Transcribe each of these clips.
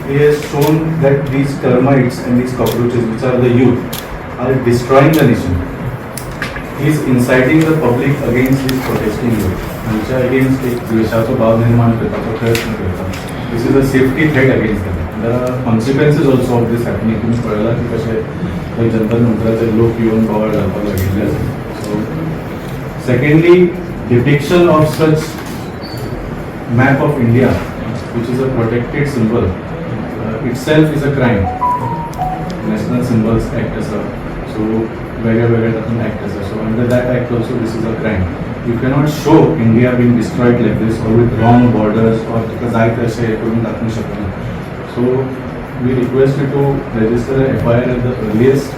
he has shown that these termites and these cockroaches, which are the youth, are destroying the nation. He is inciting the public against this protesting youth. आमच्या against एक द्वेषाचो भाव निर्माण करपाचो प्रयत्न करता. This is a safety threat against them. There are consequences also of this happening. तुम्ही कळला की कशे जंतर मंतराचे लोक येऊन बोवाळ घालपाक लागिल्ले आसा. So secondly, depiction of such map of India, which is a protected symbol, itself is a crime. National Symbols Act as a, so वेगळ्या तातूंत act as a, so under that act also this is a crime. You cannot show India being destroyed like this or with wrong borders or तुका जाय तशें हे करून दाखोवंक शकना. So we request you to register a FIR at the earliest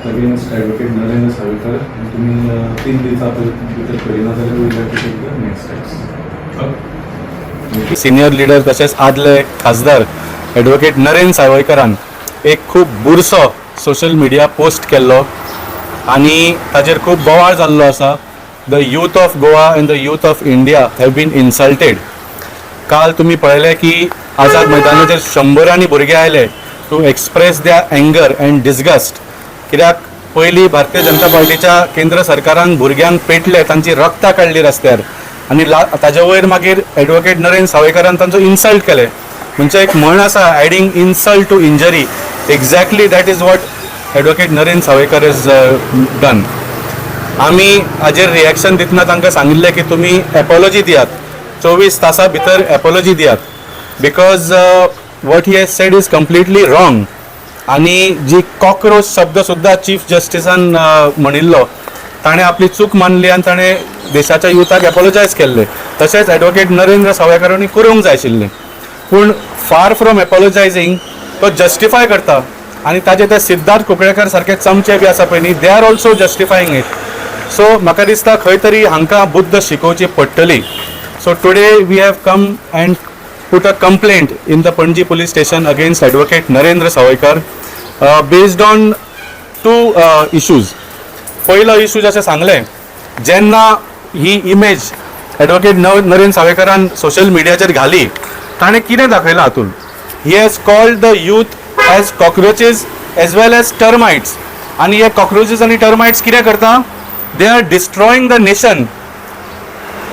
against Advocate Narendra Savikar. तुम्ही 3 दिवसा भितर करिना जाल्यार we will have to take the next steps. Senior leader तशेंच आदले खासदार ॲडव्होकेट नरेंद्र सावयकरान एक खूब बुरसो सोशल मिडिया पोस्ट केल्लो आनी ताजेर खूब बोवाळ जाल्लो आसा. The youth of Goa and the youth of India have been insulted. काल तुम्ही पळयलें की आझाद मैदानाचेर 100 भुरगे आयले to express their anger and disgust. कित्याक पयलीं भारतीय जनता पार्टीच्या केंद्र सरकारान भुरग्यांक पेटले, तांची रक्तां काडली रस्त्यार आनी ताजे वयर मागीर ॲडव्होकेट नरेंद्र सावयकरान तांचो इन्सल्ट केले. म्हणजे एक म्हण आसा, adding insult to injury. Exactly that is what advocate Narendra Sawaikar is done. आमी हाजेर रिएक्शन दितना तांकां सांगिल्लें की तुमी एपॉलॉजी दियात, 24 तासां भितर एपॉलॉजी दियात, because what he has sed is completely wrong. आनी जी कॉक्रोच शब्द सुद्दां चीफ जस्टिसान म्हणिल्लो, ताणें आपली चूक मानली आनी ताणें देशाच्या युथाक एपॉलॉजायज केल्ले. तशेंच ॲडव्होकेट नरेंद्र सावयकरांनी करूंक जाय आशिल्लें, पूण फार फ्रॉम एपॉलॉजायजींग तो जस्टिफाय करता. आनी ताजे ते सिद्धार्थ कुंकळेकर सारके चमचे बी आसा पळय न्ही, they are also justifying it. So म्हाका दिसता खंय तरी हांकां बुद्ध शिकोवची पडटली. So today we have come and put a complaint in the Panji police station against Advocate Narendra Savikar based on 2 issues. पहिलो इशू जशें सांगलें, जेन्ना ही इमेज ॲडव्होकेट नरेंद्र सावयकरान सोशल मिडियाचेर घाली, ताणें कितें दाखयलां हातून, he has called the youth as cockroaches as well as termites. आनी हे कॉक्रोचीस आनी टर्माइट्स कितें करता, they are destroying the nation.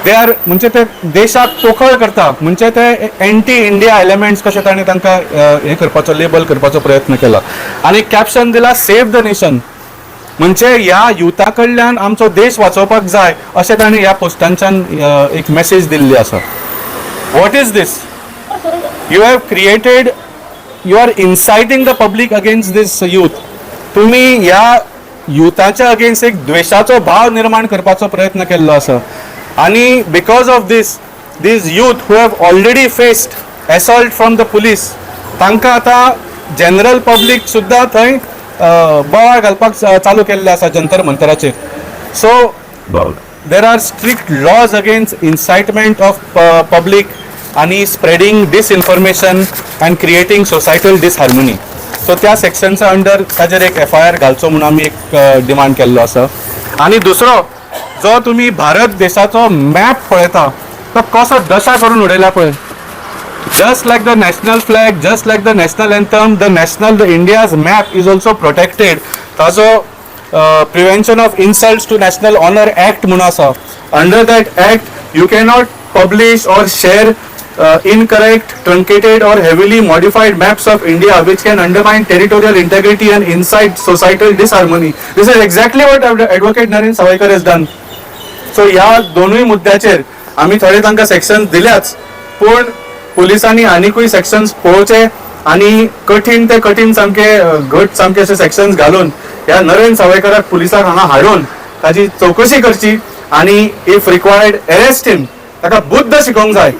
They are म्हणजे ते देशाक पोखळ करता, म्हणजे ते एंटी इंडिया एलिमेंट्स कशें ताणें तांकां हें करपाचो, लेबल करपाचो प्रयत्न केला. आनी कॅप्शन दिला, सेव द नेशन. म्हणजे ह्या युथा कडल्यान आमचो देश वाचोवपाक जाय अशें ताणें ह्या पोस्टांच्यान एक मेसेज दिल्ली आसा. What is this? You have created, you are inciting the public against this youth. तुमी ह्या युथाच्या अगेन्स्ट एक द्वेषाचो भाव निर्माण करपाचो प्रयत्न केल्लो आसा. आणि because of these youth who have already faced assault from the police, तांकां आतां जनरल पब्लीक सुद्दां थंय बोवाळ घालपाक चालू केल्ले आसा जंतर मंतराचेर. So there are strict laws against incitement of public आनी spreading disinformation and creating societal disharmony. So त्या सेक्शनचा अंडर ताजेर एक FIR घालचो म्हणून आमी एक डिमांड केल्लो आसा. आनी दुसरो, जो तुम्ही भारत देशाचो मॅप पळयता तो कसो दशा करून उडयला पळय. Just like the national flag, just like the national anthem, the India's map is also protected. ताजो prevention of insults to national honour act म्हणून आसा. Under that act you cannot publish or share incorrect, truncated or heavily modified maps of India which can undermine territorial integrity and incite societal disharmony. This is exactly what Advocate Narendra Savikar has done. So ह्या दोनूय मुद्द्याचेर आमी थोडे तांकां sections दिल्याच, पूण पुलिसांनी आनीकूय sections पळोवचे आनी कठीण ते कठीण सामके घट सामके अशे सेक्शन्स घालून ह्या नरेंद्र सावयकराक पुलिसाक हांगा हाडून ताची चवकशी करची आनी इफ रिक्वायर्ड अरेस्ट हिम. ताका बुद्ध शिकोवंक जाय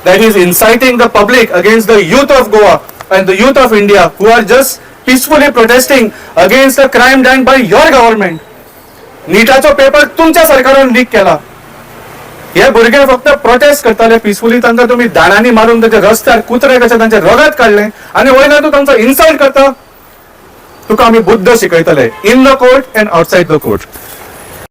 that is inciting the public against the youth of Goa and the youth of India who are just peacefully protesting against the crime done by your government. नीटाचो पेपर तुमच्या सरकारान leak केला. हे भुरगे फक्त प्रोटेस्ट करताले पीसफुली, तांकां तुम्ही दाणांनी मारून ताच्या रस्त्यार कुत्रे कशे तांचे रगत काडले आनी वयल्यान तूं तांचो इन्सल्ट करता. तुका आमी बुद्ध शिकयतले in the court and outside the court.